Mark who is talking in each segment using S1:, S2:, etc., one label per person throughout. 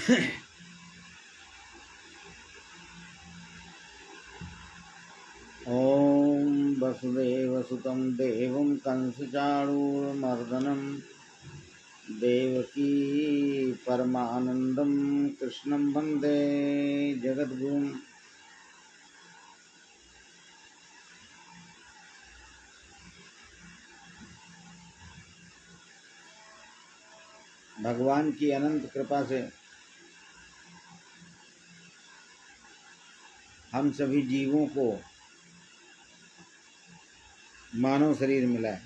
S1: ॐ वसुदेवसुतं देवं कंसचाणूरमर्दनं देवकी परमानन्दं कृष्णं वन्दे जगद्गुरुम्। भगवान की अनंत कृपा से हम सभी जीवों को मानव शरीर मिला है।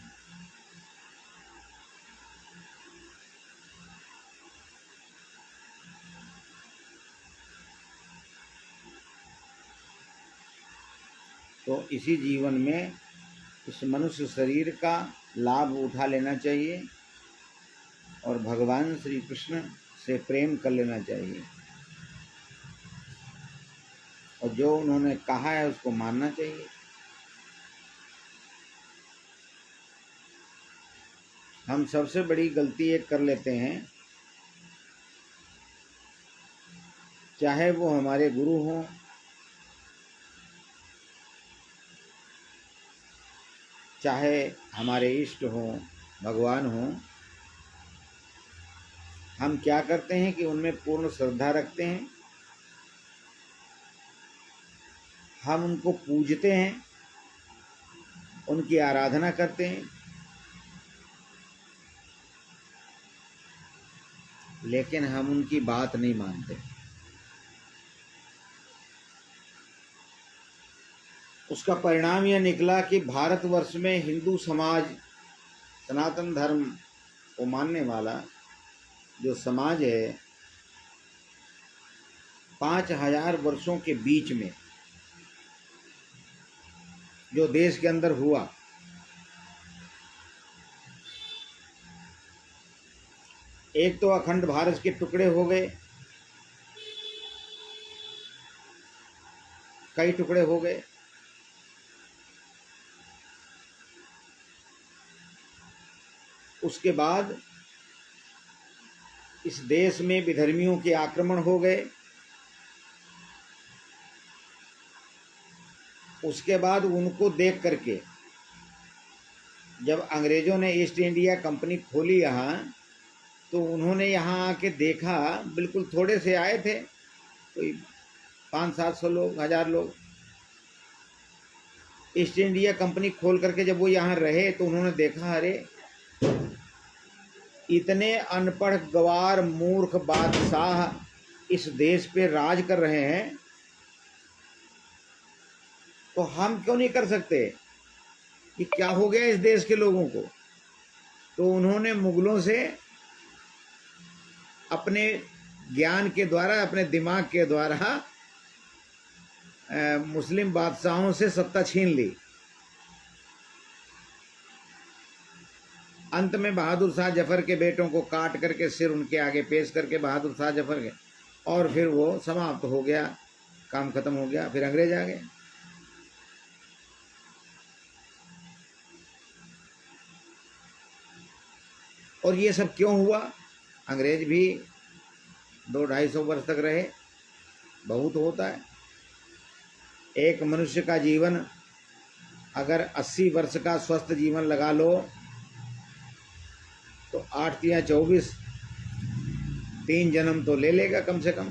S1: तो इसी जीवन में इस मनुष्य शरीर का लाभ उठा लेना चाहिए और भगवान श्री कृष्ण से प्रेम कर लेना चाहिए और जो उन्होंने कहा है उसको मानना चाहिए। हम सबसे बड़ी गलती एक कर लेते हैं, चाहे वो हमारे गुरु हों, चाहे हमारे इष्ट हों, भगवान हों, हम क्या करते हैं कि उनमें पूर्ण श्रद्धा रखते हैं, हम उनको पूजते हैं, उनकी आराधना करते हैं, लेकिन हम उनकी बात नहीं मानते। उसका परिणाम यह निकला कि भारतवर्ष में हिंदू समाज, सनातन धर्म को मानने वाला जो समाज है, 5000 वर्षों के बीच में जो देश के अंदर हुआ, एक तो अखंड भारत के टुकड़े हो गए, कई टुकड़े हो गए। उसके बाद इस देश में विधर्मियों के आक्रमण हो गए। उसके बाद उनको देख करके जब अंग्रेजों ने ईस्ट इंडिया कंपनी खोली यहाँ, तो उन्होंने यहाँ आके देखा, बिल्कुल थोड़े से आए थे, कोई 500-700 लोग, 1000 लोग। ईस्ट इंडिया कंपनी खोल करके जब वो यहाँ रहे तो उन्होंने देखा, अरे इतने अनपढ़ गवार मूर्ख बादशाह इस देश पे राज कर रहे हैं, तो हम क्यों नहीं कर सकते? कि क्या हो गया इस देश के लोगों को? तो उन्होंने मुगलों से अपने ज्ञान के द्वारा, अपने दिमाग के द्वारा मुस्लिम बादशाहों से सत्ता छीन ली। अंत में बहादुर शाह जफर के बेटों को काट करके सिर उनके आगे पेश करके बहादुर शाह जफर के, और फिर वो समाप्त हो गया, काम खत्म हो गया। फिर अंग्रेज आ गए। और ये सब क्यों हुआ? अंग्रेज भी 200-250 वर्ष तक रहे, बहुत होता है। एक मनुष्य का जीवन अगर 80 वर्ष का स्वस्थ जीवन लगा लो तो 8 या 24, 3 जन्म तो ले लेगा कम से कम।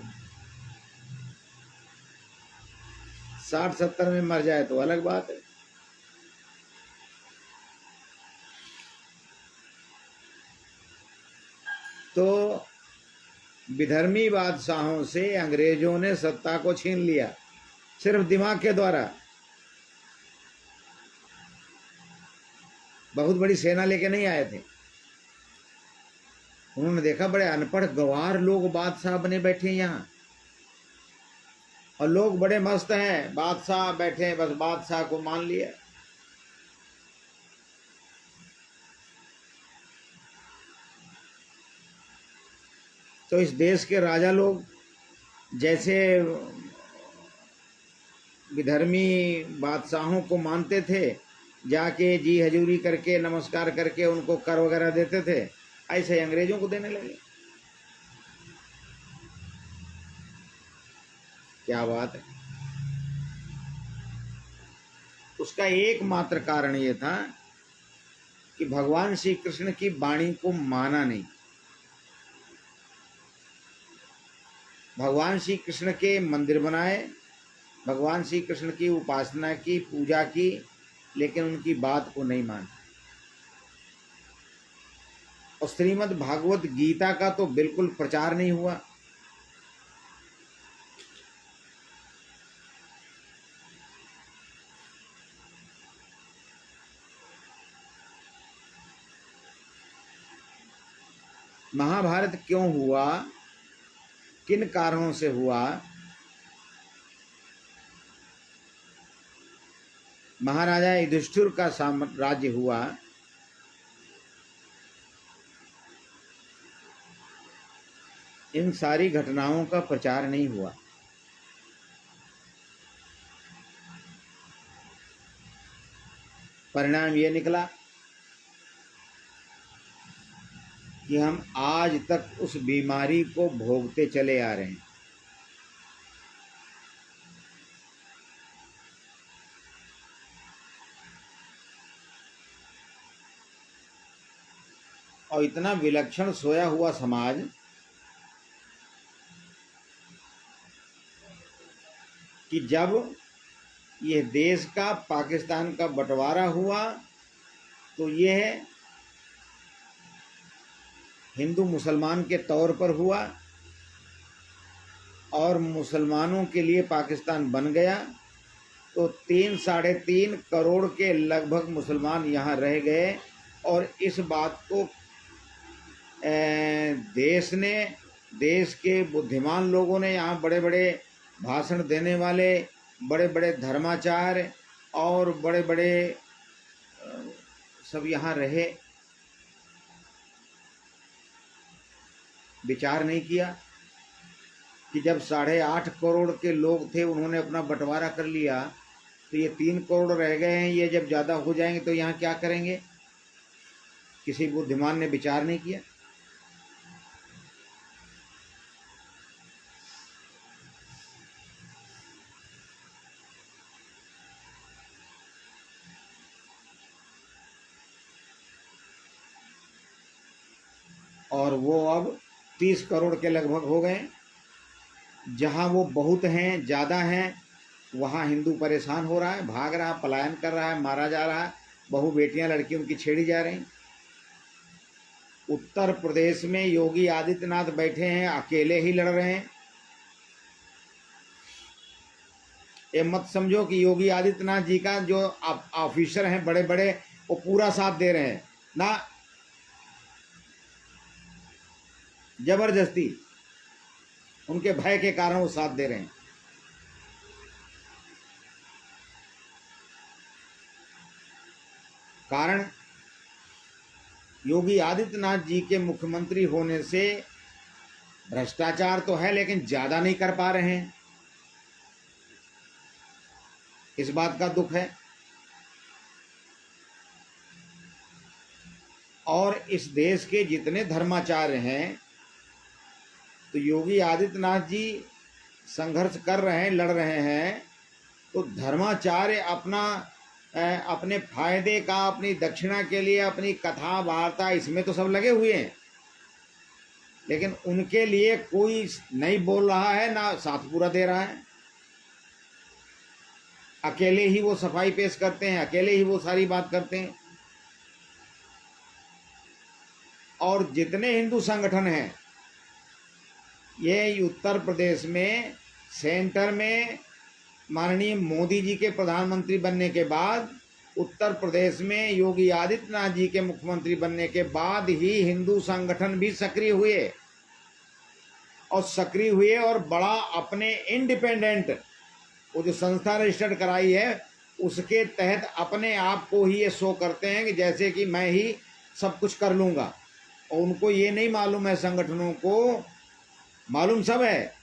S1: 60-70 में मर जाए तो अलग बात है। तो विधर्मी बादशाहों से अंग्रेजों ने सत्ता को छीन लिया, सिर्फ दिमाग के द्वारा। बहुत बड़ी सेना लेके नहीं आए थे। उन्होंने देखा बड़े अनपढ़ गंवार लोग बादशाह बने बैठे यहाँ, और लोग बड़े मस्त हैं, बादशाह बैठे, बस बादशाह को मान लिया। तो इस देश के राजा लोग जैसे विधर्मी बादशाहों को मानते थे, जाके जी हजूरी करके नमस्कार करके उनको कर वगैरह देते थे, ऐसे अंग्रेजों को देने लगे। क्या बात है। उसका एकमात्र कारण ये था कि भगवान श्री कृष्ण की वाणी को माना नहीं। भगवान श्री कृष्ण के मंदिर बनाए, भगवान श्री कृष्ण की उपासना की, पूजा की, लेकिन उनकी बात को नहीं माना। और श्रीमद् भागवत गीता का तो बिल्कुल प्रचार नहीं हुआ। महाभारत क्यों हुआ, किन कारणों से हुआ, महाराजा युधिष्ठिर का साम्राज्य हुआ, इन सारी घटनाओं का प्रचार नहीं हुआ। परिणाम ये निकला कि हम आज तक उस बीमारी को भोगते चले आ रहे हैं। और इतना विलक्षण सोया हुआ समाज कि जब यह देश का पाकिस्तान का बंटवारा हुआ तो यह हिंदू मुसलमान के तौर पर हुआ और मुसलमानों के लिए पाकिस्तान बन गया। तो 3-3.5 करोड़ के लगभग मुसलमान यहाँ रह गए। और इस बात को देश के बुद्धिमान लोगों ने, यहाँ बड़े बड़े भाषण देने वाले, बड़े बड़े धर्माचार्य और बड़े बड़े सब यहाँ रहे, विचार नहीं किया कि जब 8.5 करोड़ के लोग थे, उन्होंने अपना बंटवारा कर लिया, तो ये 3 करोड़ रह गए हैं, ये जब ज़्यादा हो जाएंगे तो यहाँ क्या करेंगे। किसी बुद्धिमान ने विचार नहीं किया। और वो अब 30 करोड़ के लगभग हो गए। जहाँ वो बहुत हैं, ज़्यादा हैं, वहाँ हिंदू परेशान हो रहा है, भाग रहा, पलायन कर रहा है, मारा जा रहा है, बहु बेटियां लड़की उनकी छेड़ी जा रही। उत्तर प्रदेश में योगी आदित्यनाथ बैठे हैं, अकेले ही लड़ रहे हैं। ये मत समझो कि योगी आदित्यनाथ जी का जो ऑफिसर हैं बड़े बड़े, वो पूरा साथ दे रहे हैं ना, जबरदस्ती उनके भय के कारण वो साथ दे रहे हैं। कारण योगी आदित्यनाथ जी के मुख्यमंत्री होने से भ्रष्टाचार तो है, लेकिन ज्यादा नहीं कर पा रहे हैं, इस बात का दुख है। और इस देश के जितने धर्माचार्य हैं, तो योगी आदित्यनाथ जी संघर्ष कर रहे हैं, लड़ रहे हैं, तो धर्माचार्य अपने फायदे का, अपनी दक्षिणा के लिए, अपनी कथा वार्ता, इसमें तो सब लगे हुए हैं, लेकिन उनके लिए कोई नहीं बोल रहा है, ना साथ पूरा दे रहा है। अकेले ही वो सफाई पेश करते हैं, अकेले ही वो सारी बात करते हैं। और जितने हिंदू संगठन हैं, ये उत्तर प्रदेश में सेंटर में माननीय मोदी जी के प्रधानमंत्री बनने के बाद, उत्तर प्रदेश में योगी आदित्यनाथ जी के मुख्यमंत्री बनने के बाद ही हिंदू संगठन भी सक्रिय हुए, और बड़ा अपने इंडिपेंडेंट, वो जो संस्था रजिस्टर्ड कराई है उसके तहत अपने आप को ही ये शो करते हैं कि जैसे कि मैं ही सब कुछ कर लूँगा। और उनको ये नहीं मालूम है, संगठनों को मालूम सब है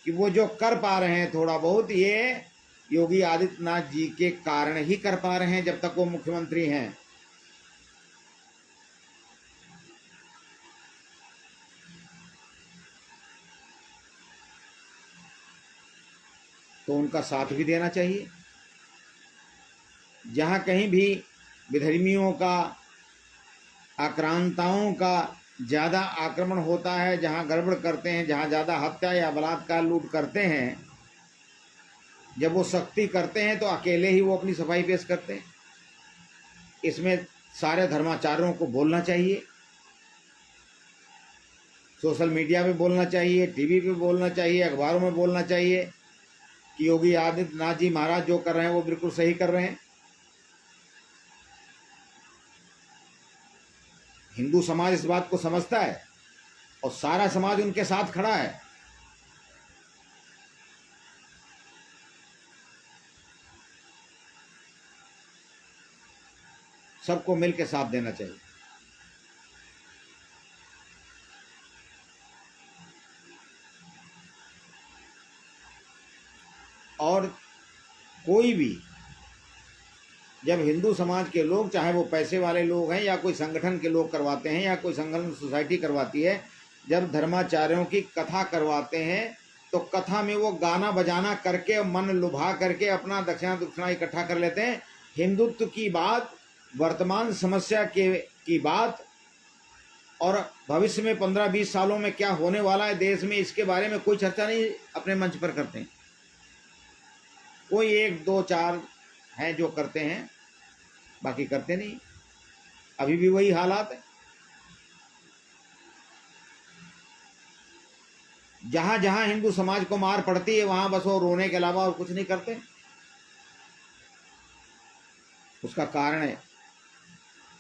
S1: कि वो जो कर पा रहे हैं थोड़ा बहुत, ये योगी आदित्यनाथ जी के कारण ही कर पा रहे हैं जब तक वो मुख्यमंत्री हैं। तो उनका साथ भी देना चाहिए। जहाँ कहीं भी विधर्मियों का, आक्रांताओं का ज़्यादा आक्रमण होता है, जहाँ गड़बड़ करते हैं, जहाँ ज़्यादा हत्या या बलात्कार लूट करते हैं, जब वो सख्ती करते हैं तो अकेले ही वो अपनी सफाई पेश करते हैं। इसमें सारे धर्माचार्यों को बोलना चाहिए, सोशल मीडिया पे बोलना चाहिए, टीवी पे बोलना चाहिए, अखबारों में बोलना चाहिए कि योगी आदित्यनाथ जी महाराज जो कर रहे हैं वो बिल्कुल सही कर रहे हैं। हिंदू समाज इस बात को समझता है और सारा समाज उनके साथ खड़ा है। सबको मिलकर साथ देना चाहिए। और कोई भी, जब हिंदू समाज के लोग, चाहे वो पैसे वाले लोग हैं या कोई संगठन के लोग करवाते हैं या कोई संगठन सोसाइटी करवाती है, जब धर्माचार्यों की कथा करवाते हैं तो कथा में वो गाना बजाना करके, मन लुभा करके अपना दक्षिणा इकट्ठा कर लेते हैं। हिंदुत्व की बात, वर्तमान समस्या की बात और भविष्य में 15-20 सालों में क्या होने वाला है देश में, इसके बारे में कोई चर्चा नहीं अपने मंच पर करते हैं। कोई 1-2-4 हैं जो करते हैं, बाकी करते नहीं। अभी भी वही हालात है। जहां जहां हिंदू समाज को मार पड़ती है वहां बस वो रोने के अलावा और कुछ नहीं करते। उसका कारण है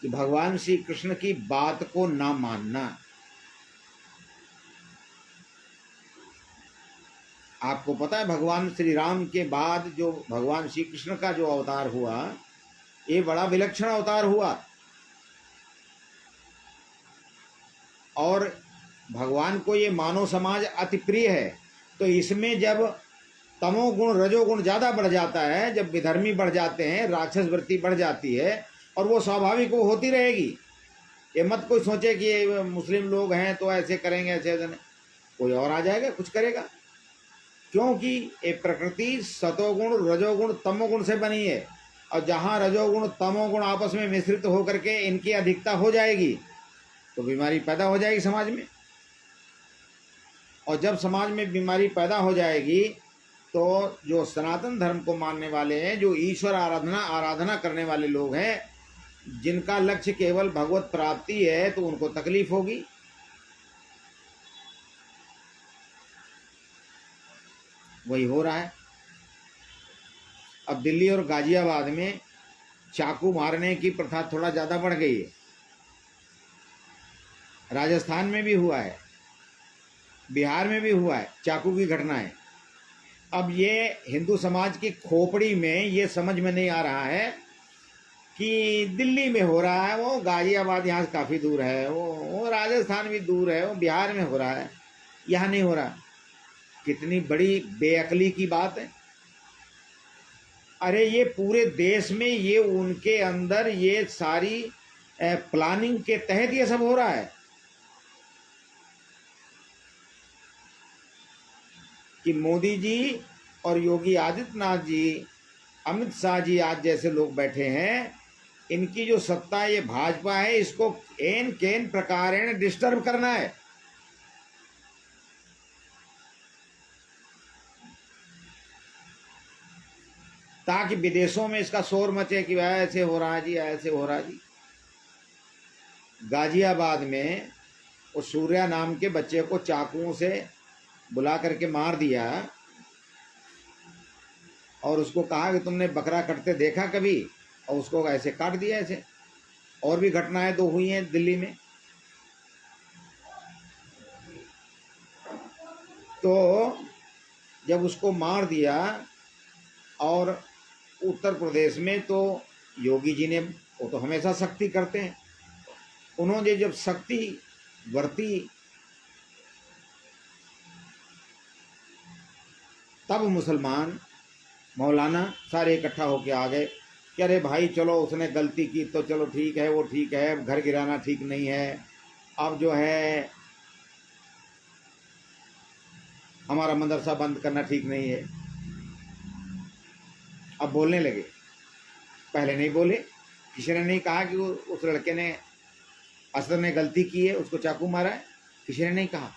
S1: कि भगवान श्री कृष्ण की बात को ना मानना। आपको पता है भगवान श्री राम के बाद जो भगवान श्री कृष्ण का जो अवतार हुआ, ये बड़ा विलक्षण अवतार हुआ। और भगवान को ये मानव समाज अति प्रिय है। तो इसमें जब तमोगुण रजोगुण ज़्यादा बढ़ जाता है, जब विधर्मी बढ़ जाते हैं, राक्षस वृत्ति बढ़ जाती है, और वो स्वाभाविक वो होती रहेगी। ये मत कोई सोचे कि ये मुस्लिम लोग हैं तो ऐसे करेंगे, ऐसे नहीं। कोई और आ जाएगा कुछ करेगा, क्योंकि ये प्रकृति सतोगुण रजोगुण तमोगुण से बनी है। और जहाँ रजोगुण तमोगुण आपस में मिश्रित होकर के इनकी अधिकता हो जाएगी तो बीमारी पैदा हो जाएगी समाज में। और जब समाज में बीमारी पैदा हो जाएगी तो जो सनातन धर्म को मानने वाले हैं, जो ईश्वर आराधना करने वाले लोग हैं, जिनका लक्ष्य केवल भगवत प्राप्ति है, तो उनको तकलीफ होगी। वही हो रहा है। अब दिल्ली और गाजियाबाद में चाकू मारने की प्रथा थोड़ा ज़्यादा बढ़ गई है। राजस्थान में भी हुआ है, बिहार में भी हुआ है चाकू की घटनाएं। अब ये हिंदू समाज की खोपड़ी में ये समझ में नहीं आ रहा है कि दिल्ली में हो रहा है, वो गाजियाबाद यहाँ से काफ़ी दूर है, वो राजस्थान भी दूर है, वो बिहार में हो रहा है, यहाँ नहीं हो रहा। कितनी बड़ी बेअकली की बात है। अरे ये पूरे देश में, ये उनके अंदर ये सारी प्लानिंग के तहत ये सब हो रहा है कि मोदी जी और योगी आदित्यनाथ जी, अमित शाह जी आज जैसे लोग बैठे हैं, इनकी जो सत्ता है, ये भाजपा है, इसको एन केन प्रकारेण डिस्टर्ब करना है। ताकि विदेशों में इसका शोर मचे कि वह ऐसे हो रहा है जी, ऐसे हो रहा है जी। गाजियाबाद में उस सूर्या नाम के बच्चे को चाकुओं से बुला करके मार दिया और उसको कहा कि तुमने बकरा कटते देखा कभी, और उसको ऐसे काट दिया ऐसे। और भी घटनाएं 2 हुई हैं दिल्ली में। तो जब उसको मार दिया, और उत्तर प्रदेश में तो योगी जी ने, वो तो हमेशा सख्ती करते हैं, उन्होंने जब सख्ती बरती तब मुसलमान मौलाना सारे इकट्ठा होके आ गए कि अरे भाई चलो, उसने गलती की तो चलो ठीक है, वो ठीक है, घर गिराना ठीक नहीं है, अब जो है हमारा मदरसा बंद करना ठीक नहीं है। अब बोलने लगे, पहले नहीं बोले। किसी ने नहीं कहा कि उस लड़के ने, असद ने गलती की है, उसको चाकू मारा है, किसी ने नहीं कहा।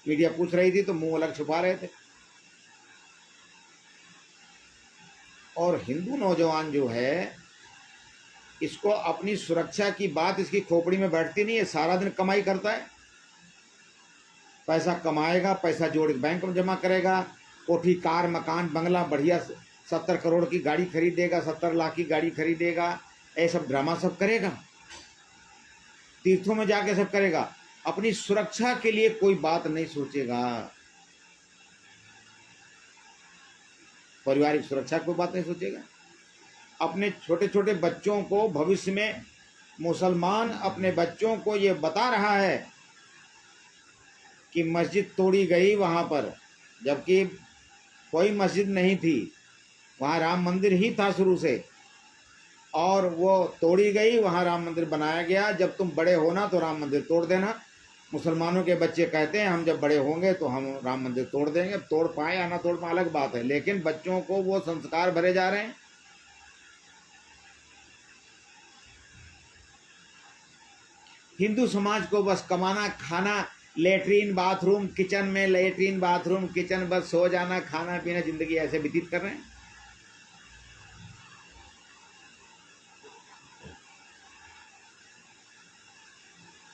S1: मीडिया पूछ रही थी तो मुंह अलग छुपा रहे थे। और हिंदू नौजवान जो है, इसको अपनी सुरक्षा की बात इसकी खोपड़ी में बैठती नहीं है। सारा दिन कमाई करता है, पैसा कमाएगा, पैसा जोड़ के बैंक में जमा करेगा, कोठी कार मकान बंगला बढ़िया 70 करोड़ की गाड़ी खरीदेगा, 70 लाख की गाड़ी खरीदेगा, ये सब ड्रामा सब करेगा, तीर्थों में जाके सब करेगा। अपनी सुरक्षा के लिए कोई बात नहीं सोचेगा, पारिवारिक सुरक्षा की कोई बात नहीं सोचेगा। अपने छोटे छोटे बच्चों को भविष्य में, मुसलमान अपने बच्चों को ये बता रहा है कि मस्जिद तोड़ी गई वहाँ पर, जबकि कोई मस्जिद नहीं थी, वहाँ राम मंदिर ही था शुरू से, और वो तोड़ी गई, वहाँ राम मंदिर बनाया गया। जब तुम बड़े होना तो राम मंदिर तोड़ देना। मुसलमानों के बच्चे कहते हैं हम जब बड़े होंगे तो हम राम मंदिर तोड़ देंगे। तोड़ पाए या ना तोड़ पाए अलग बात है, लेकिन बच्चों को वो संस्कार भरे जा रहे हैं। हिंदू समाज को बस कमाना, खाना, लेटरीन बाथरूम किचन में, लेटरीन बाथरूम किचन, बस सो जाना, खाना पीना, जिंदगी ऐसे व्यतीत कर रहे हैं।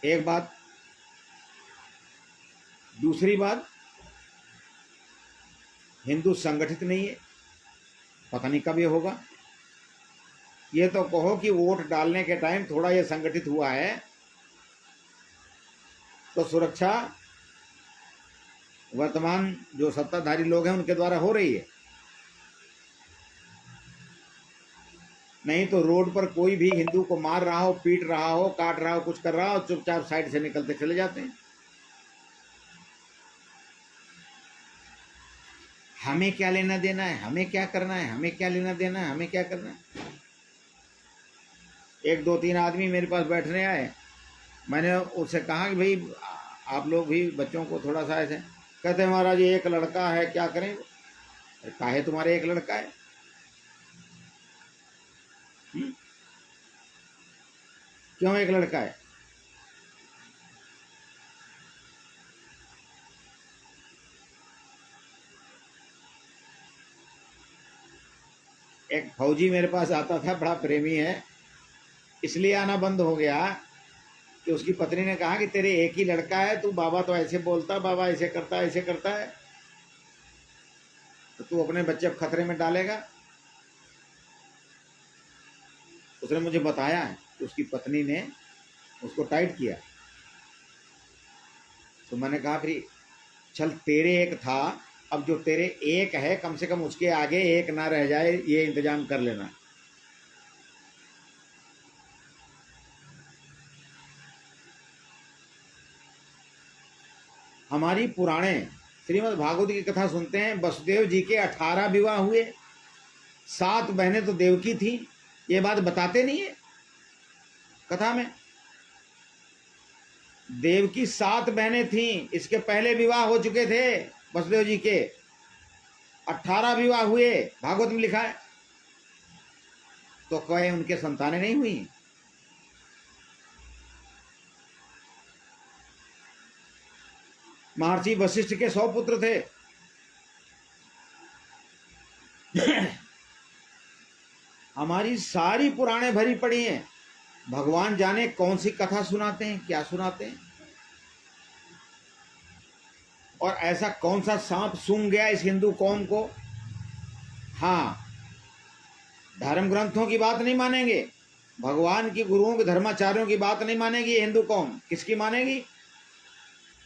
S1: एक बात। दूसरी बात, हिंदू संगठित नहीं है, पता नहीं कब ये होगा। ये तो कहो कि वोट डालने के टाइम थोड़ा ये संगठित हुआ है, तो सुरक्षा वर्तमान जो सत्ताधारी लोग हैं उनके द्वारा हो रही है। नहीं तो रोड पर कोई भी हिंदू को मार रहा हो, पीट रहा हो, काट रहा हो, कुछ कर रहा हो, चुपचाप साइड से निकलते चले जाते हैं। हमें क्या लेना देना है, हमें क्या करना है, हमें क्या लेना देना है, हमें क्या करना है। एक दो तीन आदमी मेरे पास बैठने आए, मैंने उससे कहा कि भाई आप लोग भी बच्चों को थोड़ा सा ऐसे, कहते महाराज ये एक लड़का है, क्या करें। काहे तुम्हारे एक लड़का है? क्यों एक लड़का है? एक फौजी मेरे पास आता था, बड़ा प्रेमी है, इसलिए आना बंद हो गया कि उसकी पत्नी ने कहा कि तेरे एक ही लड़का है, तू बाबा तो ऐसे बोलता, बाबा ऐसे करता है, ऐसे करता है, तो तू अपने बच्चे को खतरे में डालेगा। उसने मुझे बताया है कि उसकी पत्नी ने उसको टाइट किया। तो मैंने कहा फिर चल तेरे एक था, अब जो तेरे एक है कम से कम उसके आगे एक ना रह जाए, ये इंतजाम कर लेना। हमारी पुराणे श्रीमद् भागवत की कथा सुनते हैं, वसुदेव जी के 18 विवाह हुए, 7 बहनें तो देवकी थी, ये बात बताते नहीं है कथा में। देवकी 7 बहनें थीं, इसके पहले विवाह हो चुके थे वसुदेव जी के, 18 विवाह हुए, भागवत में लिखा है। तो कहे उनके संतानें नहीं हुई? महर्षि वशिष्ठ के 100 पुत्र थे। हमारी सारी पुराणे भरी पड़ी हैं, भगवान जाने कौन सी कथा सुनाते हैं, क्या सुनाते हैं। और ऐसा कौन सा सांप सूंघ गया इस हिंदू कौम को? हाँ, धर्म ग्रंथों की बात नहीं मानेंगे, भगवान की, गुरुओं के, धर्माचार्यों की बात नहीं मानेगी ये हिंदू कौम। किसकी मानेगी?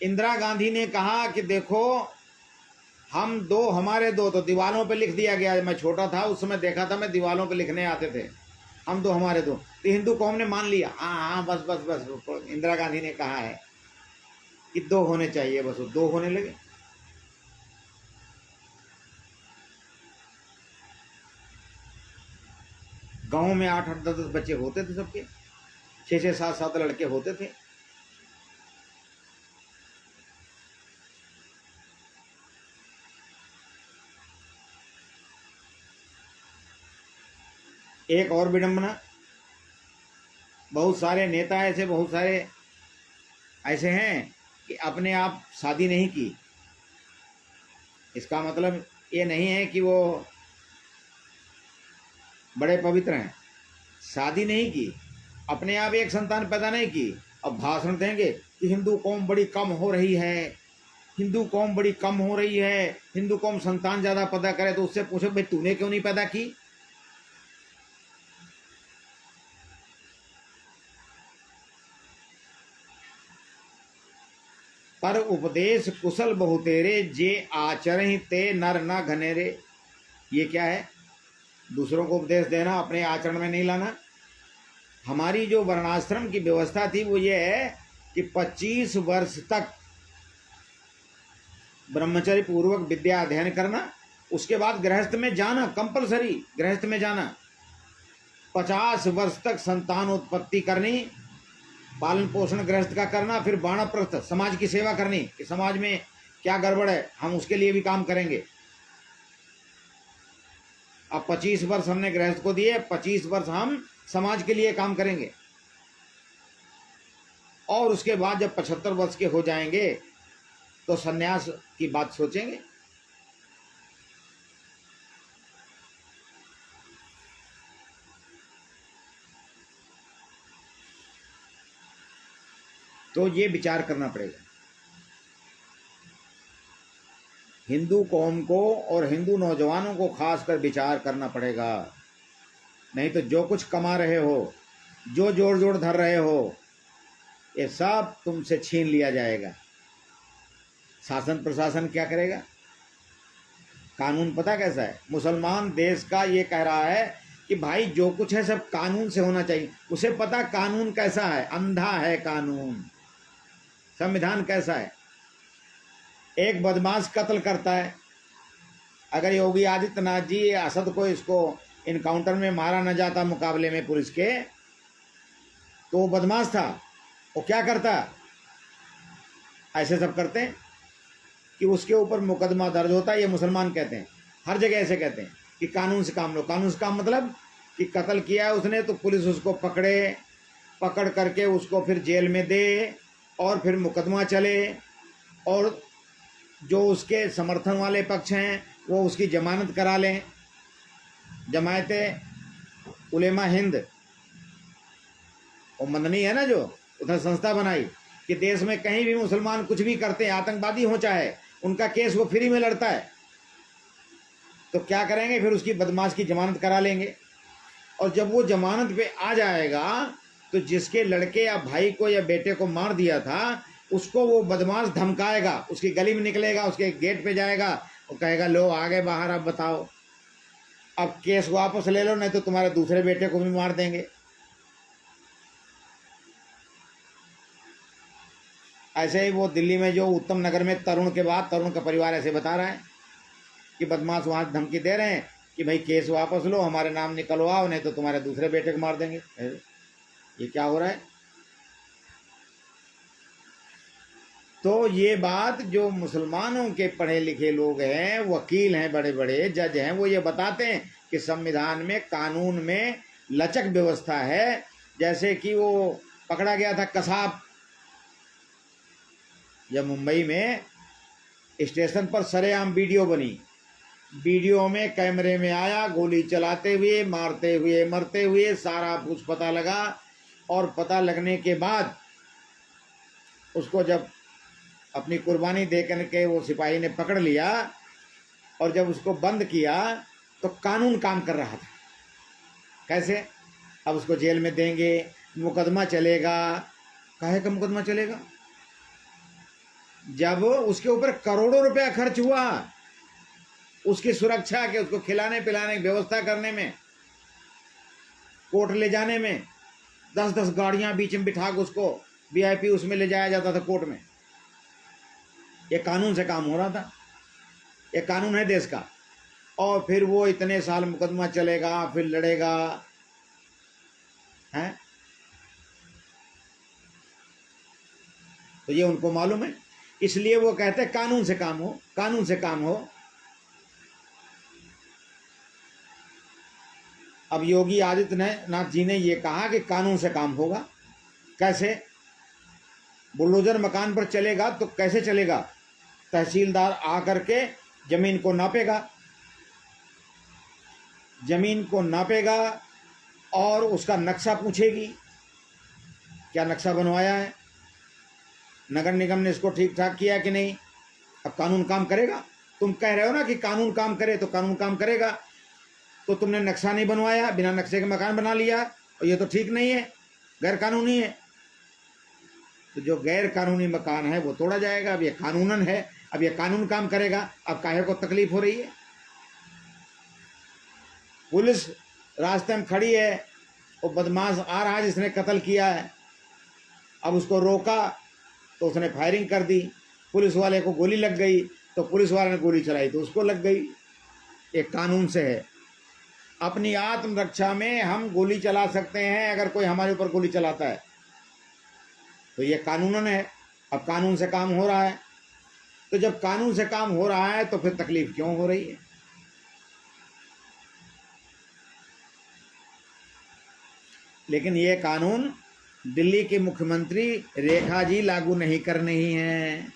S1: इंदिरा गांधी ने कहा कि देखो हम दो, हमारे दो, तो दीवालों पे लिख दिया गया। मैं छोटा था उस समय देखा था, मैं दीवालों पे लिखने आते थे, हम दो हमारे दो, तो हिंदू कौम ने मान लिया। हाँ हाँ बस बस बस, इंदिरा गांधी ने कहा है कि 2 होने चाहिए, बस वो 2 होने लगे। गाँव में 8-8 10-10 बच्चे होते थे सबके, 6-6 7-7 लड़के होते थे। एक और विडंबना, बहुत सारे नेता ऐसे, बहुत सारे ऐसे हैं कि अपने आप शादी नहीं की। इसका मतलब ये नहीं है कि वो बड़े पवित्र हैं। शादी नहीं की, अपने आप एक संतान पैदा नहीं की, अब भाषण देंगे कि हिंदू कौम बड़ी कम हो रही है, हिंदू कौम बड़ी कम हो रही है, हिंदू कौम संतान ज्यादा पैदा करे। तो उससे पूछो भाई तूने क्यों नहीं पैदा की? पर उपदेश कुशल बहुतेरे, जे आचरण ते नर न घनेरे। ये क्या है? दूसरों को उपदेश देना, अपने आचरण में नहीं लाना। हमारी जो वर्णाश्रम की व्यवस्था थी वो ये है कि 25 वर्ष तक ब्रह्मचर्य पूर्वक विद्या अध्ययन करना, उसके बाद गृहस्थ में जाना, कंपलसरी गृहस्थ में जाना। 50 वर्ष तक संतान उत्पत्ति करनी, पालन पोषण गृहस्थ का करना, फिर वानप्रस्थ समाज की सेवा करनी कि समाज में क्या गड़बड़ है हम उसके लिए भी काम करेंगे। अब 25 वर्ष हमने गृहस्थ को दिए, 25 वर्ष हम समाज के लिए काम करेंगे। और उसके बाद जब 75 वर्ष के हो जाएंगे तो सन्यास की बात सोचेंगे। तो ये विचार करना पड़ेगा हिंदू कौम को, और हिंदू नौजवानों को खासकर विचार करना पड़ेगा। नहीं तो जो कुछ कमा रहे हो, जो जोड़ जोड़ धर रहे हो, ये सब तुमसे छीन लिया जाएगा। शासन प्रशासन क्या करेगा? कानून पता कैसा है? मुसलमान देश का ये कह रहा है कि भाई जो कुछ है सब कानून से होना चाहिए। उसे पता कानून कैसा है, अंधा है कानून। संविधान कैसा है? एक बदमाश कत्ल करता है, अगर योगी आदित्यनाथ जी असद को इसको इनकाउंटर में मारा न जाता मुकाबले में पुलिस के, तो वो बदमाश था, वो क्या करता? ऐसे सब करते हैं कि उसके ऊपर मुकदमा दर्ज होता है। ये मुसलमान कहते हैं, हर जगह ऐसे कहते हैं कि कानून से काम लो। कानून से काम मतलब कि कत्ल किया है उसने तो पुलिस उसको पकड़े, पकड़ करके उसको फिर जेल में दे, और फिर मुकदमा चले, और जो उसके समर्थन वाले पक्ष हैं वो उसकी जमानत करा लें। जमायते उलेमा हिंद, वो मदनी है ना, जो उसने संस्था बनाई कि देश में कहीं भी मुसलमान कुछ भी करते हैं, आतंकवादी हो चाहे, उनका केस वो फ्री में लड़ता है। तो क्या करेंगे? फिर उसकी बदमाश की जमानत करा लेंगे, और जब वो जमानत पे आ जाएगा तो जिसके लड़के या भाई को या बेटे को मार दिया था उसको वो बदमाश धमकाएगा, उसकी गली में निकलेगा, उसके गेट पे जाएगा, वो कहेगा लो आ गए बाहर, अब बताओ, अब केस वापस ले लो, नहीं तो तुम्हारे दूसरे बेटे को भी मार देंगे। ऐसे ही वो दिल्ली में जो उत्तम नगर में तरुण के बाद, तरुण का परिवार ऐसे बता रहा है कि बदमाश वहां धमकी दे रहे हैं कि भाई केस वापस लो, हमारे नाम निकलवाओ, नहीं तो तुम्हारे दूसरे बेटे को मार देंगे। ये क्या हो रहा है? तो ये बात जो मुसलमानों के पढ़े लिखे लोग हैं, वकील हैं, बड़े बड़े जज हैं, वो ये बताते हैं कि संविधान में, कानून में लचक व्यवस्था है। जैसे कि वो पकड़ा गया था कसाब, जब मुंबई में स्टेशन पर सरेआम वीडियो बनी, वीडियो में कैमरे में आया गोली चलाते हुए, मारते हुए, मरते हुए, सारा कुछ पता लगा। और पता लगने के बाद उसको जब अपनी कुर्बानी दे करके वो सिपाही ने पकड़ लिया, और जब उसको बंद किया तो कानून काम कर रहा था। कैसे? अब उसको जेल में देंगे, मुकदमा चलेगा। काहे का मुकदमा चलेगा? जब उसके ऊपर करोड़ों रुपया खर्च हुआ उसकी सुरक्षा के, उसको खिलाने पिलाने की व्यवस्था करने में, कोर्ट ले जाने में, 10-10 गाड़ियां बीच में बिठा के उसको वीआईपी उसमें ले जाया जाता था कोर्ट में। ये कानून से काम हो रहा था, ये कानून है देश का। और फिर वो इतने साल मुकदमा चलेगा, फिर लड़ेगा, हैं? तो ये उनको मालूम है, इसलिए वो कहते हैं कानून से काम हो, कानून से काम हो। अब योगी आदित्यनाथ जी ने ये कहा कि कानून से काम होगा। कैसे? बुलडोजर मकान पर चलेगा तो कैसे चलेगा? तहसीलदार आकर के जमीन को नापेगा, जमीन को नापेगा और उसका नक्शा पूछेगी, क्या नक्शा बनवाया है, नगर निगम ने इसको ठीक ठाक किया कि नहीं। अब कानून काम करेगा? तुम कह रहे हो ना कि कानून काम करे, तो कानून काम करेगा। तो तुमने नक्शा नहीं बनवाया, बिना नक्शे के मकान बना लिया, और ये तो ठीक नहीं है, गैर कानूनी है। तो जो गैर कानूनी मकान है वो तोड़ा जाएगा। अब ये कानूनन है, अब ये कानून काम करेगा। अब काहे को तकलीफ हो रही है? पुलिस रास्ते में खड़ी है, वो बदमाश आ रहा है जिसने कत्ल किया है, अब उसको रोका तो उसने फायरिंग कर दी, पुलिस वाले को गोली लग गई, तो पुलिस वाले ने गोली चलाई तो उसको लग गई। एक कानून से है। अपनी आत्मरक्षा में हम गोली चला सकते हैं अगर कोई हमारे ऊपर गोली चलाता है, तो ये कानूनन है। अब कानून से काम हो रहा है, तो जब कानून से काम हो रहा है तो फिर तकलीफ क्यों हो रही है? लेकिन ये कानून दिल्ली के मुख्यमंत्री रेखा जी लागू नहीं कर रही हैं।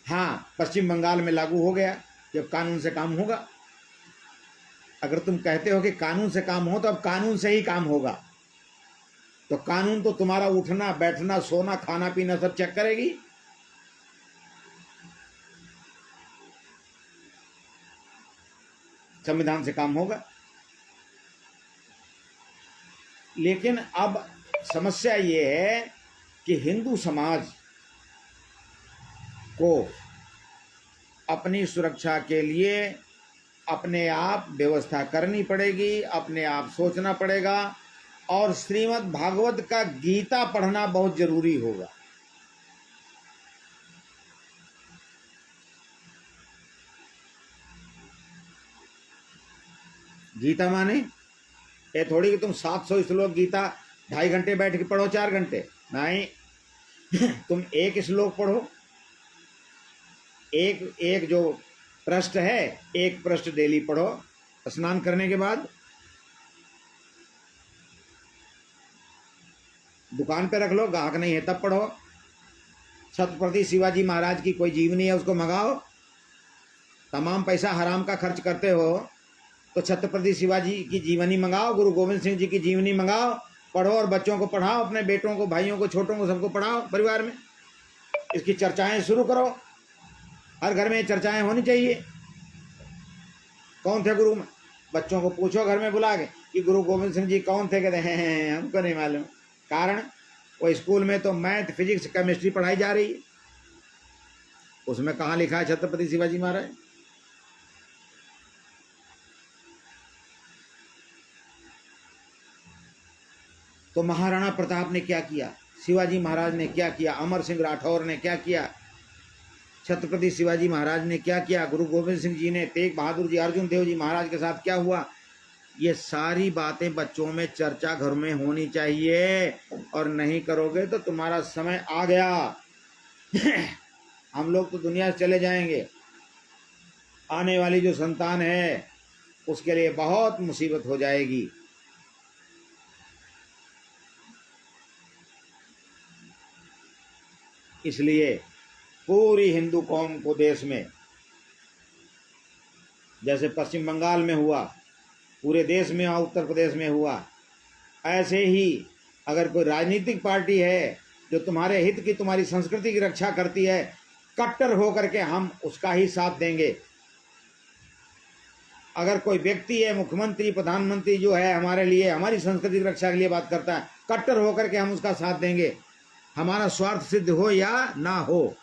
S1: हाँ, पश्चिम बंगाल में लागू हो गया। जब कानून से काम होगा, अगर तुम कहते हो कि कानून से काम हो तो अब कानून से ही काम होगा। तो कानून तो तुम्हारा उठना बैठना सोना खाना पीना सब चेक करेगी। संविधान से काम होगा। लेकिन अब समस्या ये है कि हिंदू समाज को अपनी सुरक्षा के लिए अपने आप व्यवस्था करनी पड़ेगी, अपने आप सोचना पड़ेगा, और श्रीमद् भागवत का गीता पढ़ना बहुत जरूरी होगा। गीता माने ये थोड़ी कि तुम 700 श्लोक गीता 2.5 घंटे बैठ के पढ़ो, 4 घंटे नहीं। तुम एक श्लोक पढ़ो, एक एक जो पृष्ठ है, एक पृष्ठ डेली पढ़ो स्नान करने के बाद। दुकान पे रख लो, ग्राहक नहीं है तब पढ़ो। छत्रपति शिवाजी महाराज की कोई जीवनी है उसको मंगाओ। तमाम पैसा हराम का खर्च करते हो तो छत्रपति शिवाजी की जीवनी मंगाओ, गुरु गोविंद सिंह जी की जीवनी मंगाओ, पढ़ो और बच्चों को पढ़ाओ, अपने बेटों को, भाइयों को, छोटों को, सबको पढ़ाओ। परिवार में इसकी चर्चाएं शुरू करो। हर घर में चर्चाएं होनी चाहिए। कौन थे गुरु? बच्चों को पूछो घर में बुला के कि गुरु गोविंद सिंह जी कौन थे, कहते हैं हमको नहीं मालूम। कारण वो स्कूल में तो मैथ फिजिक्स केमिस्ट्री पढ़ाई जा रही है, उसमें कहाँ लिखा है छत्रपति शिवाजी महाराज? तो महाराणा प्रताप ने क्या किया, शिवाजी महाराज ने क्या किया, अमर सिंह राठौर ने क्या किया, छत्रपति शिवाजी महाराज ने क्या किया, गुरु गोविंद सिंह जी ने, तेग बहादुर जी, अर्जुन देव जी महाराज के साथ क्या हुआ, ये सारी बातें बच्चों में चर्चा घर में होनी चाहिए। और नहीं करोगे तो तुम्हारा समय आ गया। हम लोग तो दुनिया से चले जाएंगे, आने वाली जो संतान है उसके लिए बहुत मुसीबत हो जाएगी। इसलिए पूरी हिंदू कौम को देश में, जैसे पश्चिम बंगाल में हुआ, पूरे देश में और उत्तर प्रदेश में हुआ, ऐसे ही अगर कोई राजनीतिक पार्टी है जो तुम्हारे हित की, तुम्हारी संस्कृति की रक्षा करती है, कट्टर होकर के हम उसका ही साथ देंगे। अगर कोई व्यक्ति है, मुख्यमंत्री, प्रधानमंत्री जो है हमारे लिए, हमारी संस्कृति की रक्षा के लिए बात करता है, कट्टर होकर के हम उसका साथ देंगे, हमारा स्वार्थ सिद्ध हो या ना हो।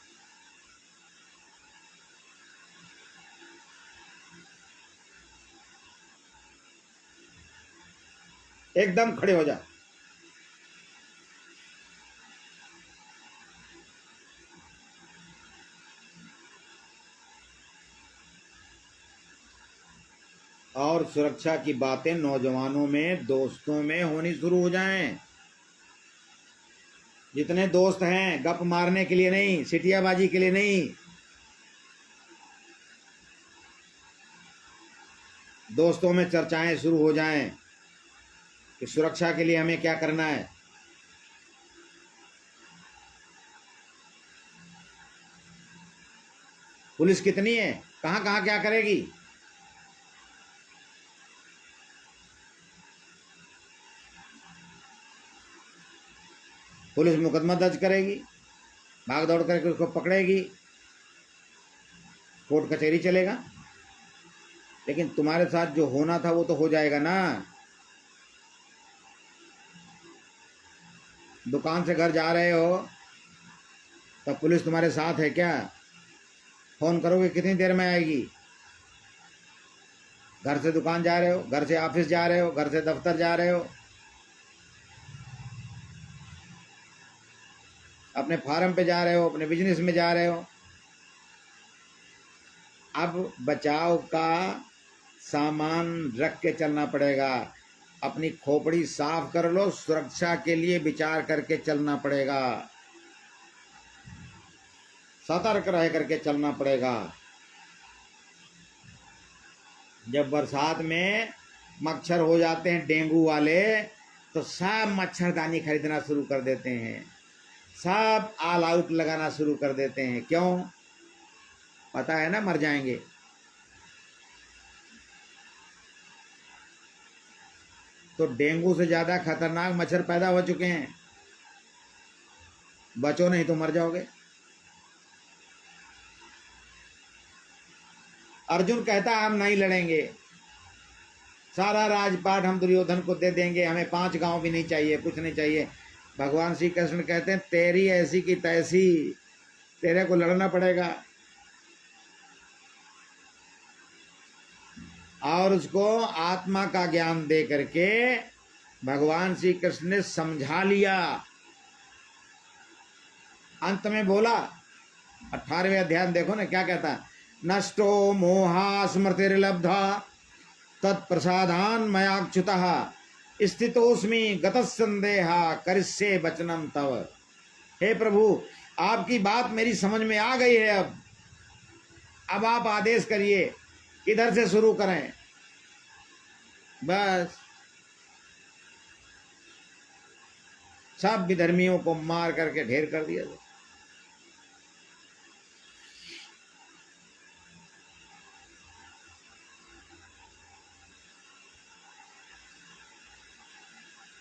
S1: एकदम खड़े हो जा। और सुरक्षा की बातें नौजवानों में, दोस्तों में होनी शुरू हो जाएं। जितने दोस्त हैं गप मारने के लिए नहीं, सिटियाबाजी के लिए नहीं, दोस्तों में चर्चाएं शुरू हो जाएं कि सुरक्षा के लिए हमें क्या करना है। पुलिस कितनी है, कहाँ कहाँ क्या करेगी। पुलिस मुकदमा दर्ज करेगी, भाग दौड़ करके उसको पकड़ेगी, कोर्ट कचहरी चलेगा। लेकिन तुम्हारे साथ जो होना था वो तो हो जाएगा ना। दुकान से घर जा रहे हो तब पुलिस तुम्हारे साथ है क्या? फोन करोगे कितनी देर में आएगी? घर से दुकान जा रहे हो, घर से ऑफिस जा रहे हो, घर से दफ्तर जा रहे हो, अपने फार्म पे जा रहे हो, अपने बिजनेस में जा रहे हो। अब बचाव का सामान रख के चलना पड़ेगा। अपनी खोपड़ी साफ कर लो, सुरक्षा के लिए विचार करके चलना पड़ेगा, सतर्क रह करके चलना पड़ेगा। जब बरसात में मच्छर हो जाते हैं डेंगू वाले, तो सब मच्छरदानी खरीदना शुरू कर देते हैं, सब ऑल आउट लगाना शुरू कर देते हैं। क्यों? पता है ना मर जाएंगे। तो डेंगू से ज़्यादा खतरनाक मच्छर पैदा हो चुके हैं, बचो नहीं तो मर जाओगे। अर्जुन कहता है हम नहीं लड़ेंगे, सारा राजपाट हम दुर्योधन को दे देंगे, हमें 5 गांव भी नहीं चाहिए, कुछ नहीं चाहिए। भगवान श्री कृष्ण कहते हैं तेरी ऐसी की तैसी, तेरे को लड़ना पड़ेगा। और उसको आत्मा का ज्ञान दे करके भगवान श्री कृष्ण ने समझा लिया। अंत में बोला, 18वें अध्याय देखो ना क्या कहता है, नष्टो मोहा स्मृतिर्लब्धा तत्प्रसादान मयाच्युतः स्थितोस्मि गतसंदेहा करिष्ये वचनम तव। हे प्रभु, आपकी बात मेरी समझ में आ गई है। अब आप आदेश करिए किधर से शुरू करें। बस सब विधर्मियों को मार करके ढेर कर दिया।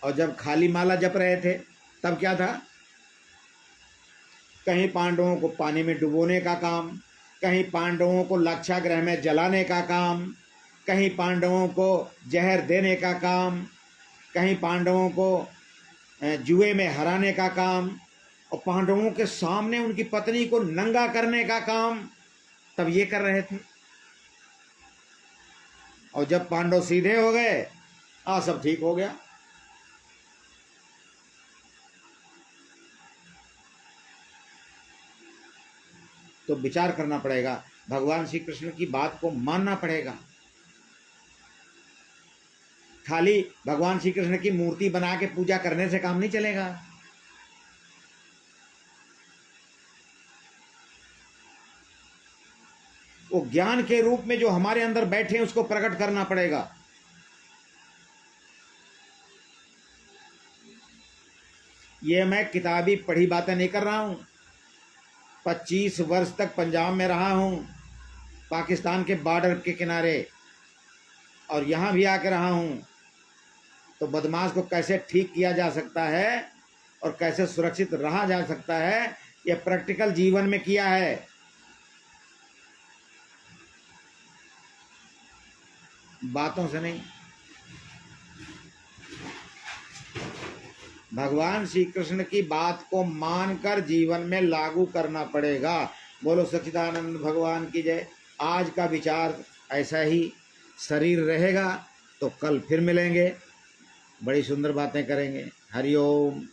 S1: और जब खाली माला जप रहे थे तब क्या था? कहीं पांडवों को पानी में डुबोने का काम, कहीं पांडवों को लक्षागृह में जलाने का काम, कहीं पांडवों को जहर देने का काम, कहीं पांडवों को जुए में हराने का काम, और पांडवों के सामने उनकी पत्नी को नंगा करने का काम तब ये कर रहे थे। और जब पांडव सीधे हो गए, सब ठीक हो गया। तो विचार करना पड़ेगा, भगवान श्री कृष्ण की बात को मानना पड़ेगा। खाली भगवान श्री कृष्ण की मूर्ति बना के पूजा करने से काम नहीं चलेगा। वो ज्ञान के रूप में जो हमारे अंदर बैठे हैं उसको प्रकट करना पड़ेगा। ये मैं किताबी पढ़ी बातें नहीं कर रहा हूं। 25 वर्ष तक पंजाब में रहा हूं, पाकिस्तान के बॉर्डर के किनारे, और यहाँ भी आके रहा हूं। तो बदमाश को कैसे ठीक किया जा सकता है और कैसे सुरक्षित रहा जा सकता है, यह प्रैक्टिकल जीवन में किया है। बातों से नहीं। भगवान श्री कृष्ण की बात को मानकर जीवन में लागू करना पड़ेगा। बोलो सच्चिदानंद भगवान की जय। आज का विचार ऐसा ही शरीर रहेगा तो कल फिर मिलेंगे, बड़ी सुंदर बातें करेंगे। हरिओम।